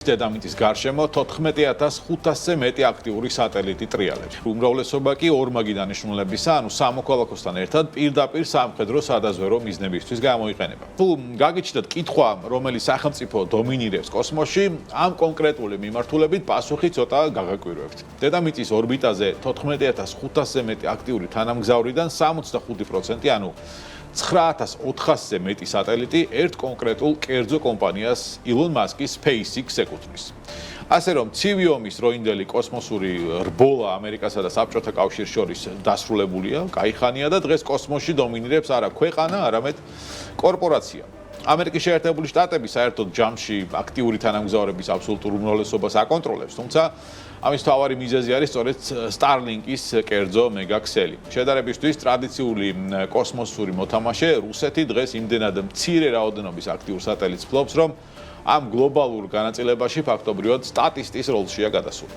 დედამიწის გარშემო 14500-ზე მეტი აქტიური სატელიტი ტრიალებს. უმრავლესობა კი ორმაგი დანიშნულებისა, ანუ სამოქალაქოსთან ერთად პირდაპირ სამხედრო სადაზვერო მიზნებისთვის გამოიყენება. თუ გაგიჩნდათ კითხვა, რომელი სახელმწიფო დომინირებს კოსმოსში, ამ კონკრეტული მიმართულებით პასუხი ცოტა გაგაკვირვებთ. დედამიწის ორბიტაზე 14500-ზე მეტი აქტიური თანამგზავრიდან 65%, ანუ 9400-ზე მეტი სატელიტი ერთ კონკრეტულ კერძო კომპანიას ილონ მასკის SpaceX ეკუთვნის. ასე რომ ცივი ომის დროინდელი კოსმოსური რბოლა ამერიკასა და საბჭოთა კავშირს შორის დასრულებულია, კაიხანია და დღეს კოსმოსში დომინირებს არა ქვეყანა, არამედ კორპორაცია. ამერიკის შეერთებული შტატები საერთოდ ჯამში აქტიური თანამგზავრების აბსოლუტურ უმრავლესობას აკონტროლებს, თუმცა ამის მთავარი მიზეზი არის სწორედ Starlink-ის კერძო მეგაქსელი. შედარებისთვის ტრადიციული კოსმოსური მოთამაშე რუსეთი დღეს იმდენად მცირე რაოდენობის აქტიურ სატელიტს ფლობს, რომ ამ გლობალურ განაწილებაში ფაქტობრივად სტატისტის როლშია გადასული.